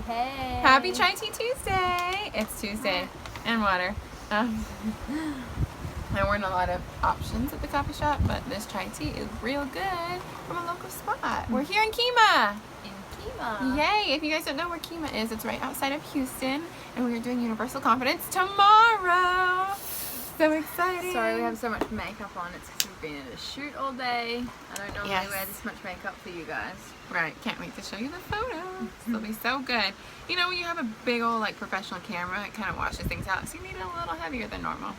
hey. Happy Chai Tea Tuesday. It's Tuesday. And water. And we're in a lot of options at the coffee shop, but this chai tea is real good from a local spot. We're here in Kemah. Yay! If you guys don't know where Kemah is, it's right outside of Houston, and we are doing Universal Confidence tomorrow. So exciting! Sorry we have so much makeup on. It's because we've been at a shoot all day. I don't normally wear this much makeup for you guys. Right. Can't wait to show you the photos. They'll be so good. You know, when you have a big old like professional camera, it kind of washes things out, so you need it a little heavier than normal.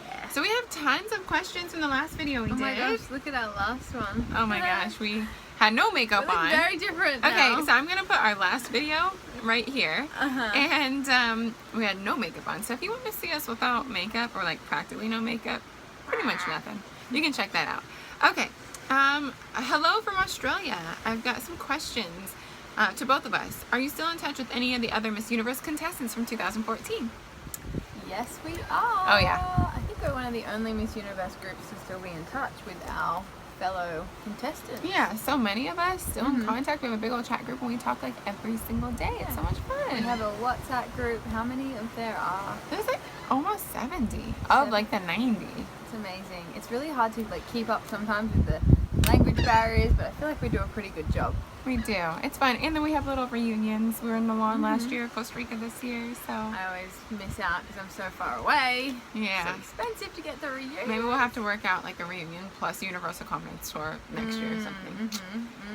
Yeah. So we have tons of questions from the last video we did. Oh my gosh! Look at our last one. Oh my gosh, we had no makeup we look on. Very different now. Okay, so I'm gonna put our last video right here, and we had no makeup on. So if you want to see us without makeup, or like practically no makeup, pretty much nothing, you can check that out. Okay, hello from Australia. I've got some questions to both of us. Are you still in touch with any of the other Miss Universe contestants from 2014? Yes, we are. Oh yeah. I think we're one of the only Miss Universe groups to still be in touch with our fellow contestants. Yeah, so many of us still in contact. We have a big old chat group and we talk like every single day. It's so much fun. We have a WhatsApp group. How many of there are? There's like almost 70 of like the 90. It's amazing. It's really hard to like keep up sometimes with the language barriers, but I feel like we do a pretty good job. We do. It's fun. And then we have little reunions. We were in Milan last year, Costa Rica this year, so. I always miss out because I'm so far away. Yeah. It's so expensive to get the reunion. Maybe we'll have to work out like a reunion plus Universal Confidence Tour next year or something.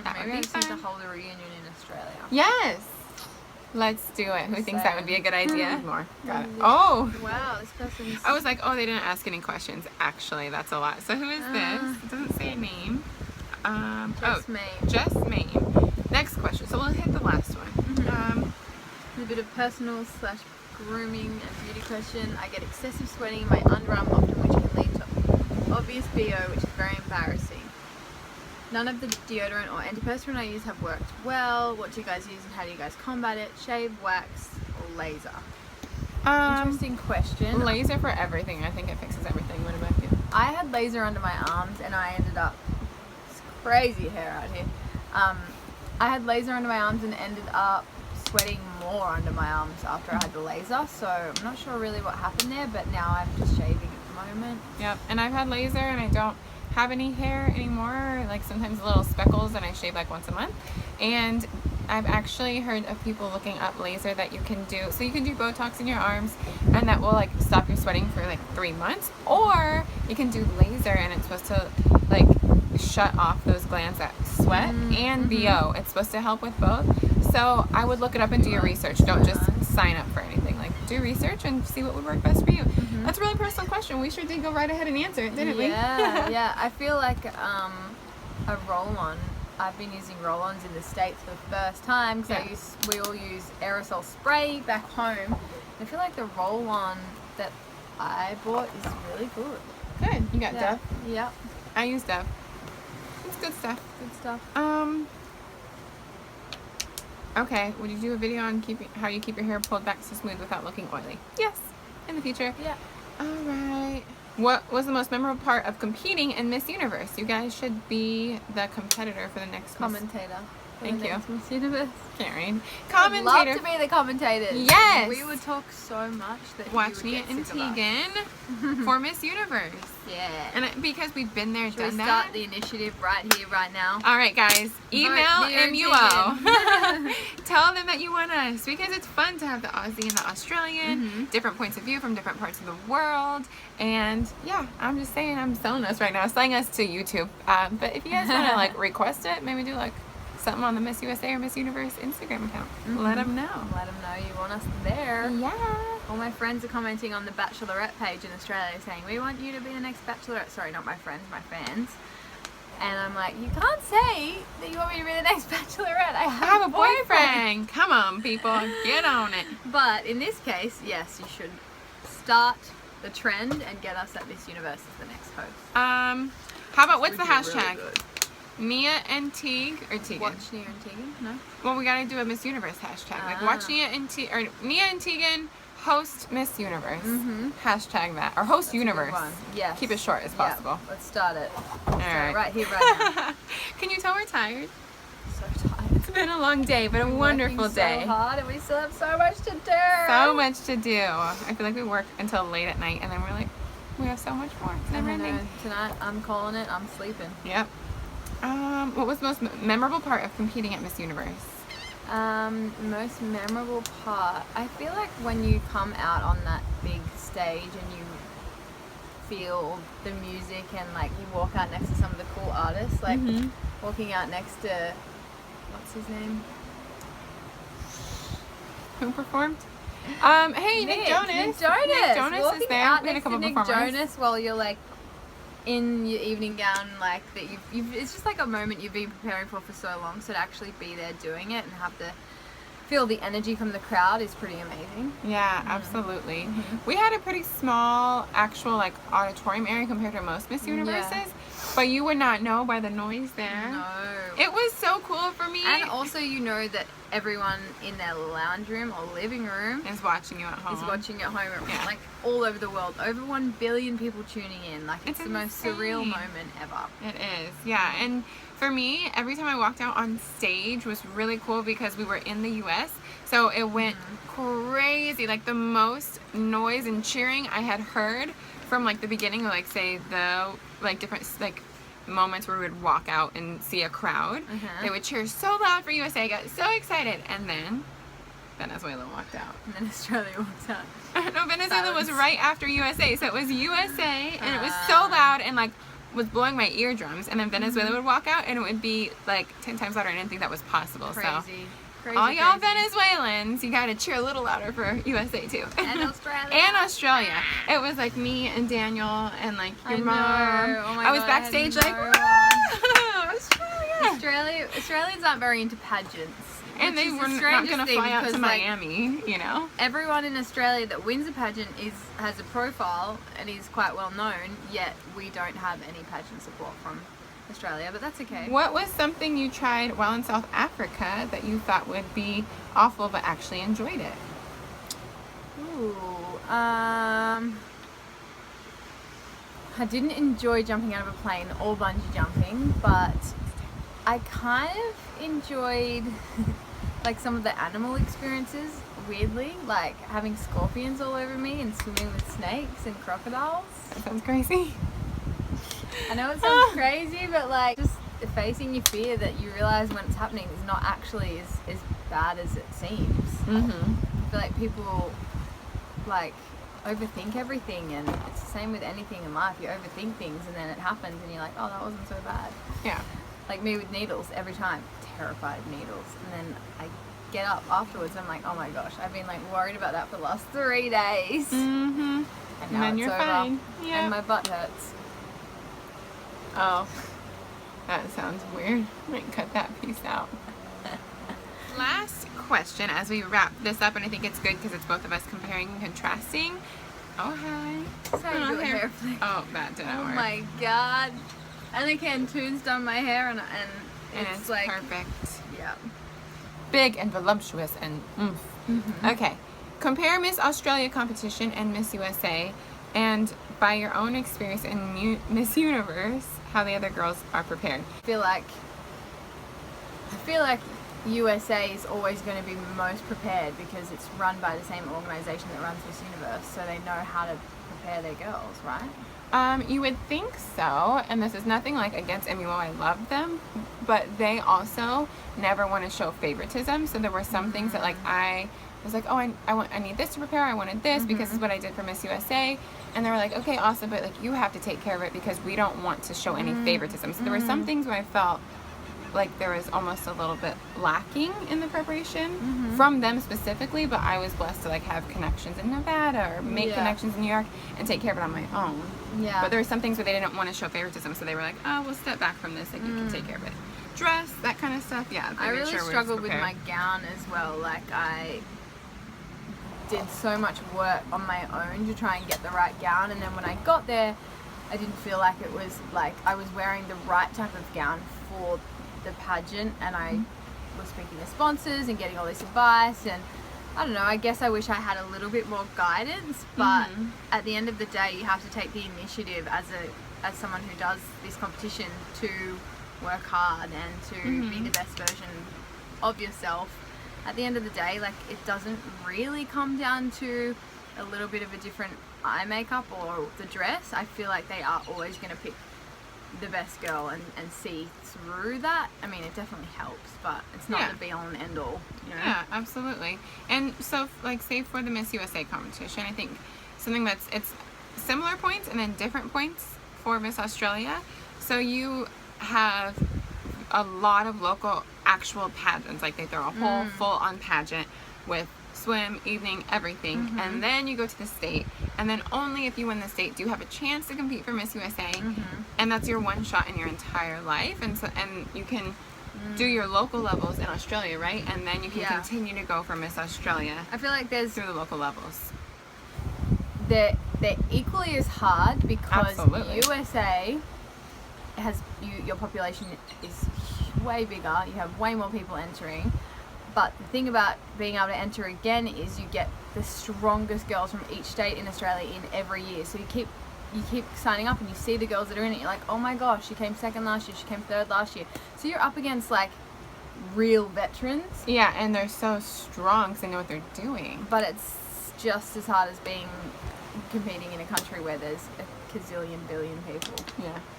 That Maybe would I be just need fun. to hold a reunion in Australia. Yes. Let's do it. Who thinks that would be a good idea? More. Got it. Oh. Oh. Wow, this person's... I was like, oh, they didn't ask any questions. Actually, that's a lot. So who is this? It doesn't say a name. Just me. Just me. Next question. So we'll hit the last one. A bit of personal / grooming and beauty question. I get excessive sweating in my underarm often, which can lead to obvious BO, which is very embarrassing. None of the deodorant or antiperspirant I use have worked well. What do you guys use and how do you guys combat it? Shave, wax, or laser? Interesting question. Laser for everything. I think it fixes everything. What about you? I had laser under my arms and I ended up... It's crazy hair out here. I had laser under my arms and ended up sweating more under my arms after I had the laser, so I'm not sure really what happened there, but now I'm just shaving at the moment. Yep, and I've had laser and I don't have any hair anymore, like sometimes little speckles, and I shave like once a month. And I've actually heard of people looking up laser that you can do, so you can do Botox in your arms and that will like stop your sweating for like 3 months, or you can do laser and it's supposed to like shut off those glands that sweat and BO. It's supposed to help with both. So I would look it up and do your research. Don't just sign up for anything. Like do research and see what would work best for you. That's a really personal question. We sure did go right ahead and answer it, didn't we? Yeah. I feel like a roll-on. I've been using roll-ons in the States for the first time because we all use aerosol spray back home. I feel like the roll-on that I bought is really good. Good. You got Dove? Yep. I use Dove. It's good stuff. Good stuff. Okay, would you do a video on how you keep your hair pulled back so smooth without looking oily? Yes, in the future. Yeah. All right. What was the most memorable part of competing in Miss Universe? You guys should be the competitor for the next Commentator. Thank you. Miss Universe. Can't read. I'd love to be the commentator. Yes. We would talk so much that Watch Nia and Tegan for Miss Universe. Yeah. And because we've been there, done that. Start the initiative right here, right now. All right, guys. Email MUO. Tell them that you want us, because it's fun to have the Aussie and the Australian, different points of view from different parts of the world. And yeah, I'm just saying, I'm selling us right now, selling us to YouTube. But if you guys want to like request it, maybe do like something on the Miss USA or Miss Universe Instagram account. Let them know. Let them know you want us there. Yeah. All my friends are commenting on the Bachelorette page in Australia saying, we want you to be the next Bachelorette. Sorry, not my friends, my fans. And I'm like, you can't say that you want me to be the next Bachelorette. I have a boyfriend. Come on, people. Get on it. But in this case, yes, you should start the trend and get us at Miss Universe as the next host. How about, what's the hashtag? Really Nia and Teague, or Tegan? Watch Nia and Tegan? No? Well, we gotta do a Miss Universe hashtag. Like, watch Nia and Tegan host Miss Universe. Hashtag that. Or host Universe. Yes. Keep it short as possible. Let's start it. All right. Right here, right now. Can you tell we're tired? So tired. It's been a long day, but a wonderful day. So hard, and we still have so much to do. So much to do. I feel like we work until late at night, and then we're like, we have so much more. It's never ending. Tonight, I'm calling it. I'm sleeping. Yep. What was the most memorable part of competing at Miss Universe? Most memorable part, I feel like when you come out on that big stage and you feel the music and like you walk out next to some of the cool artists, like walking out next to, what's his name? Who performed? Hey, Nick Jonas. Nick Jonas Walking is there. We had a couple Nick performers. Jonas while you're like in your evening gown, like that you've it's just like a moment you've been preparing for so long, so to actually be there doing it and have to feel the energy from the crowd is pretty amazing. Yeah, absolutely. We had a pretty small actual like auditorium area compared to most Miss Universes, but you would not know by the noise there. No. It was so cool for me. And also you know that everyone in their lounge room or living room is watching you at home. Is watching at home, like all over the world. Over 1 billion people tuning in. Like it's the most surreal moment ever. It is, yeah. And for me, every time I walked out on stage was really cool because we were in the US, so it went crazy. Like the most noise and cheering I had heard from like the beginning, like say the like different like moments where we would walk out and see a crowd. They would cheer so loud for USA. I got so excited, and then Venezuela walked out. And then Australia walked out. No, Venezuela was right after USA, so it was USA, and it was so loud and like was blowing my eardrums, and then Venezuela would walk out and it would be like 10 times louder. I didn't think that was possible. Crazy. All y'all Venezuelans, you gotta cheer a little louder for USA too. And Australia. And Australia. It was like me and Daniel and like your mom. Oh my I was God, backstage like, Australia. Australians aren't very into pageants. And they were not gonna fly out to Miami, you know. Everyone in Australia that wins a pageant has a profile and is quite well known, yet we don't have any pageant support from Australia, but that's okay. What was something you tried while in South Africa that you thought would be awful but actually enjoyed it? Ooh, I didn't enjoy jumping out of a plane or bungee jumping, but I kind of enjoyed like some of the animal experiences, weirdly, like having scorpions all over me and swimming with snakes and crocodiles. That sounds crazy. I know it sounds crazy, but like just facing your fear that you realize when it's happening is not actually as bad as it seems. I feel like people like overthink everything, and it's the same with anything in life. You overthink things and then it happens and you're like, oh, that wasn't so bad. Yeah. Like me with needles, every time, terrified of needles. And then I get up afterwards and I'm like, oh my gosh, I've been like worried about that for the last 3 days. And now then it's you're over. fine. Yeah. And my butt hurts. Oh, that sounds weird. I might cut that piece out. Last question as we wrap this up, and I think it's good because it's both of us comparing and contrasting. Oh, hi. Sorry, Oh, hair flick. Oh, that didn't work. Oh my god. And the Cantoon's done my hair and it's like perfect. Yeah. Big and voluptuous and Okay. Compare Miss Australia competition and Miss USA, and by your own experience in Miss Universe, how the other girls are prepared. I feel like USA is always going to be most prepared because it's run by the same organization that runs Miss Universe, so they know how to prepare their girls, right? You would think so, and this is nothing like against MUO, I love them, but they also never want to show favoritism, so there were some things that like I was like, oh, I need this to prepare, I wanted this because this is what I did for Miss USA, and they were like, okay, awesome, but like you have to take care of it because we don't want to show any favoritism. So there were some things where I felt like there was almost a little bit lacking in the preparation from them specifically, but I was blessed to like have connections in Nevada or make connections in New York and take care of it on my own. Yeah. But there were some things where they didn't want to show favoritism, so they were like, oh, we'll step back from this, like you can take care of it. Dress, that kind of stuff, yeah. I really struggled with my gown as well. Like I did so much work on my own to try and get the right gown, and then when I got there, I didn't feel like it was like I was wearing the right type of gown for the pageant, and I was speaking to sponsors and getting all this advice, and I don't know, I guess I wish I had a little bit more guidance, but at the end of the day you have to take the initiative as someone who does this competition to work hard and to be the best version of yourself. At the end of the day, like, it doesn't really come down to a little bit of a different eye makeup or the dress. I feel like they are always going to pick the best girl and see through that. I mean, it definitely helps, but it's not the be all and end all, you know? Yeah, absolutely. And so, like, say for the Miss USA competition, I think something it's similar points and then different points for Miss Australia. So you have a lot of local actual pageants, like they throw a whole full-on pageant with swim, evening, everything, and then you go to the state, and then only if you win the state do you have a chance to compete for Miss USA, and that's your one shot in your entire life. And so, and you can do your local levels in Australia, right? And then you can continue to go for Miss Australia. I feel like there's through the local levels. They're equally as hard because USA has your population is way bigger. You have way more people entering. But the thing about being able to enter again is you get the strongest girls from each state in Australia in every year. So you keep signing up and you see the girls that are in it. You're like, oh my gosh, she came second last year, she came third last year. So you're up against like real veterans. Yeah, and they're so strong because they know what they're doing. But it's just as hard as competing in a country where there's a billion people.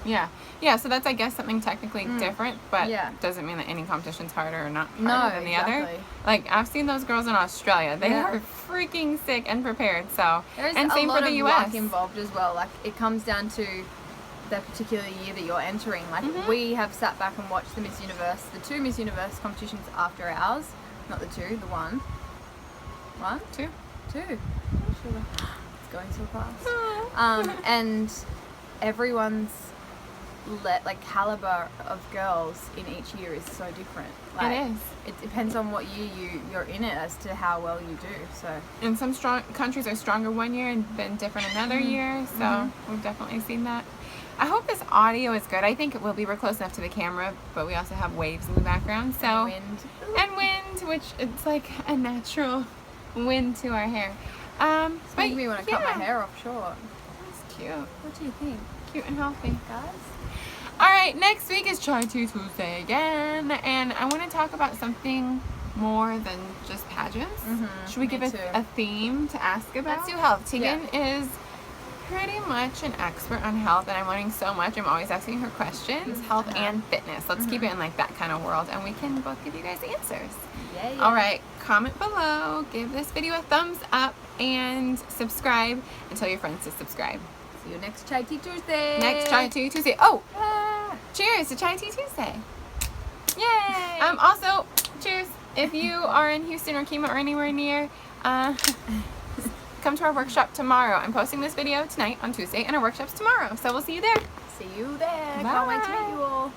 Yeah. So that's, I guess, something technically different, but doesn't mean that any competition's harder or not harder than the other. Like, I've seen those girls in Australia; they are freaking sick and prepared. So, and same for the US. Luck involved as well. Like, it comes down to the particular year that you're entering. Like, we have sat back and watched the the two Miss Universe competitions after ours. Not the two, the one. One? Two. It's going so fast. And everyone's caliber of girls in each year is so different. Like, it is. It depends on what year you're in it as to how well you do. So. And some strong countries are stronger one year and then different another year. So we've definitely seen that. I hope this audio is good. I think we're close enough to the camera, but we also have waves in the background. So and wind, which it's like a natural wind to our hair. It's making me want to cut my hair off short. That's cute. What do you think? Cute and healthy. Guys? Alright, next week is Chai Tea Tuesday again, and I want to talk about something more than just pageants. Should we give a theme to ask about? Let's do health. Tegan is pretty much an expert on health, and I'm learning so much. I'm always asking her questions. Health and fitness. Let's keep it in like that kind of world, and we can both give you guys answers. Yeah. Alright, comment below, give this video a thumbs up, and subscribe, and tell your friends to subscribe. See you next Chai Tea Tuesday. Next Chai Tea Tuesday. Oh! Cheers to Chai Tea Tuesday. Yay! Also, cheers. If you are in Houston or Kima or anywhere near, come to our workshop tomorrow. I'm posting this video tonight on Tuesday, and our workshop's tomorrow. So we'll see you there. See you there. Bye. Can't wait to meet you all.